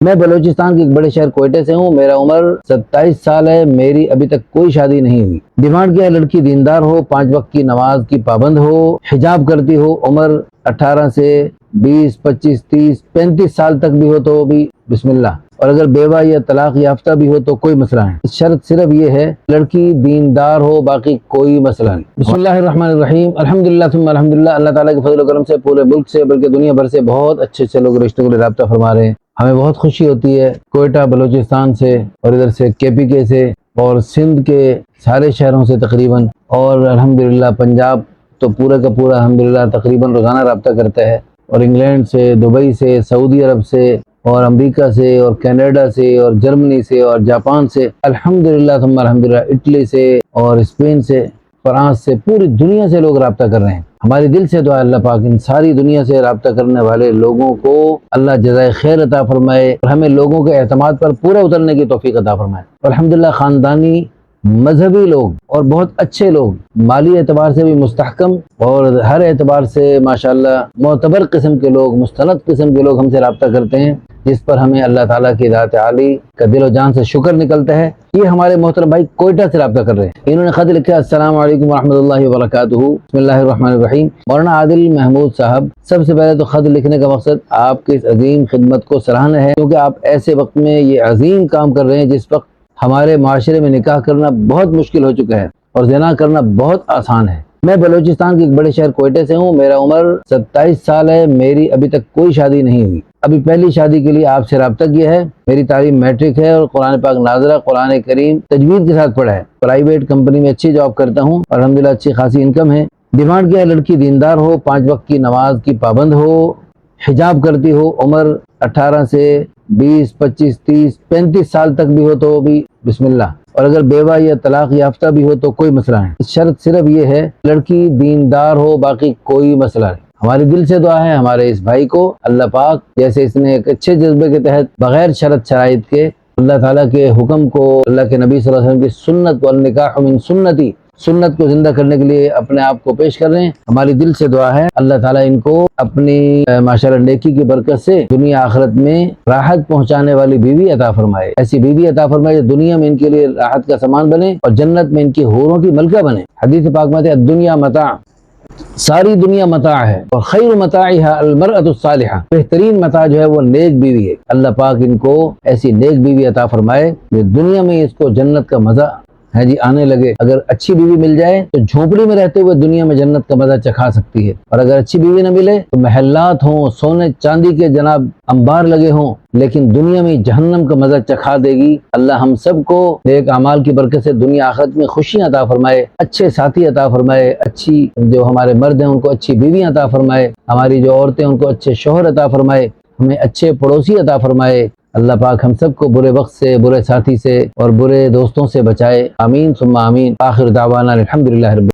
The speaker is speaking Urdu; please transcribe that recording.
میں بلوچستان کے ایک بڑے شہر کوئٹہ سے ہوں۔ میرا عمر 27 سال ہے۔ میری ابھی تک کوئی شادی نہیں ہوئی۔ ڈیمانڈ کیا ہے لڑکی دیندار ہو، 5 وقت کی نماز کی پابند ہو، حجاب کرتی ہو، عمر 18 سے 20 25 30 35 سال تک بھی ہو تو بھی بسم اللہ، اور اگر بیوہ یا طلاق یافتہ بھی ہو تو کوئی مسئلہ نہیں۔ شرط صرف یہ ہے لڑکی دیندار ہو، باقی کوئی مسئلہ نہیں۔ بسم اللہ الرحمن الرحیم، الحمدللہ ثم الحمدللہ۔ اللہ تعالیٰ کے فضل و کرم سے پورے ملک سے بلکہ دنیا بھر سے بہت اچھے لوگ رشتوں کے لیے رابطہ فرما رہے ہیں۔ ہمیں بہت خوشی ہوتی ہے کوئٹہ بلوچستان سے اور ادھر سے KPK سے اور سندھ کے سارے شہروں سے تقریباً، اور الحمدللہ پنجاب تو پورا کا پورا الحمدللہ تقریباً روزانہ رابطہ کرتا ہے، اور انگلینڈ سے، دبئی سے، سعودی عرب سے اور امریکہ سے اور کینیڈا سے اور جرمنی سے اور جاپان سے الحمدللہ ثم الحمدللہ، اٹلی سے اور اسپین سے، فرانس سے، پوری دنیا سے لوگ رابطہ کر رہے ہیں۔ ہماری دل سے دعا ہے اللہ پاک ان ساری دنیا سے رابطہ کرنے والے لوگوں کو اللہ جزائے خیر عطا فرمائے اور ہمیں لوگوں کے اعتماد پر پورا اترنے کی توفیق عطا فرمائے۔ الحمدللہ خاندانی مذہبی لوگ اور بہت اچھے لوگ، مالی اعتبار سے بھی مستحکم اور ہر اعتبار سے ماشاءاللہ معتبر قسم کے لوگ، مستند قسم کے لوگ ہم سے رابطہ کرتے ہیں، جس پر ہمیں اللہ تعالیٰ کی ذات عالی کا دل و جان سے شکر نکلتا ہے۔ یہ ہمارے محترم بھائی کوئٹہ سے رابطہ کر رہے ہیں۔ انہوں نے خط لکھا، السلام علیکم ورحمۃ اللہ وبرکاتہ، بسم اللہ الرحمن الرحیم۔ مولانا عادل محمود صاحب، سب سے پہلے تو خط لکھنے کا مقصد آپ کی اس عظیم خدمت کو سراہنا ہے، کیونکہ آپ ایسے وقت میں یہ عظیم کام کر رہے ہیں جس وقت ہمارے معاشرے میں نکاح کرنا بہت مشکل ہو چکا ہے اور زنا کرنا بہت آسان ہے۔ میں بلوچستان کے ایک بڑے شہر کوئٹہ سے ہوں۔ میرا عمر 27 سال ہے۔ میری ابھی تک کوئی شادی نہیں ہوئی۔ ابھی پہلی شادی کے لیے آپ سے رابطہ کیا ہے۔ میری تعلیم میٹرک ہے اور قرآن پاک ناظرہ، قرآن کریم تجوید کے ساتھ پڑھا ہے۔ پرائیویٹ کمپنی میں اچھی جاب کرتا ہوں، الحمدللہ اچھی خاصی انکم ہے۔ ڈیمانڈ کیا ہے لڑکی دیندار ہو، 5 وقت کی نماز کی پابند ہو، حجاب کرتی ہو، عمر 18 سے 20 25 30 35 سال تک بھی ہو تو بھی بسم اللہ، اور اگر بیوہ یا طلاق یافتہ بھی ہو تو کوئی مسئلہ نہیں۔ شرط صرف یہ ہے لڑکی دیندار ہو، باقی کوئی مسئلہ نہیں۔ ہماری دل سے دعا ہے ہمارے اس بھائی کو اللہ پاک، جیسے اس نے ایک اچھے جذبے کے تحت بغیر شرط شرائط کے اللہ تعالیٰ کے حکم کو، اللہ کے نبی صلی اللہ علیہ وسلم کی سنت کو، النکاح من سنتی، سنت کو زندہ کرنے کے لیے اپنے آپ کو پیش کر رہے ہیں۔ ہماری دل سے دعا ہے اللہ تعالیٰ ان کو اپنی ماشاءاللہ نیکی کی برکت سے دنیا آخرت میں راحت پہنچانے والی بیوی عطا فرمائے، ایسی بیوی عطا فرمائے جو دنیا میں ان کے لیے راحت کا سامان بنے اور جنت میں ان کی حوروں کی ملکہ بنے۔ حدیث پاک میں ہے الدنیا متاع، ساری دنیا متاع ہے، اور خیر متاعها المرأة الصالحہ، بہترین متاع جو ہے وہ نیک بیوی ہے۔ اللہ پاک ان کو ایسی نیک بیوی عطا فرمائے جو دنیا میں اس کو جنت کا مزہ ہے جی آنے لگے۔ اگر اچھی بیوی مل جائے تو جھونپڑی میں رہتے ہوئے دنیا میں جنت کا مزہ چکھا سکتی ہے، اور اگر اچھی بیوی نہ ملے تو محلات ہوں، سونے چاندی کے جناب انبار لگے ہوں، لیکن دنیا میں جہنم کا مزہ چکھا دے گی۔ اللہ ہم سب کو نیک اعمال کی برکت سے دنیا آخرت میں خوشیاں عطا فرمائے، اچھے ساتھی عطا فرمائے، اچھی جو ہمارے مرد ہیں ان کو اچھی بیویاں عطا فرمائے، ہماری جو عورتیں ان کو اچھے شوہر عطا فرمائے، ہمیں اچھے پڑوسی عطا فرمائے۔ اللہ پاک ہم سب کو برے وقت سے، برے ساتھی سے اور برے دوستوں سے بچائے، آمین ثم آمین۔ آخر دعوانا الحمدللہ رب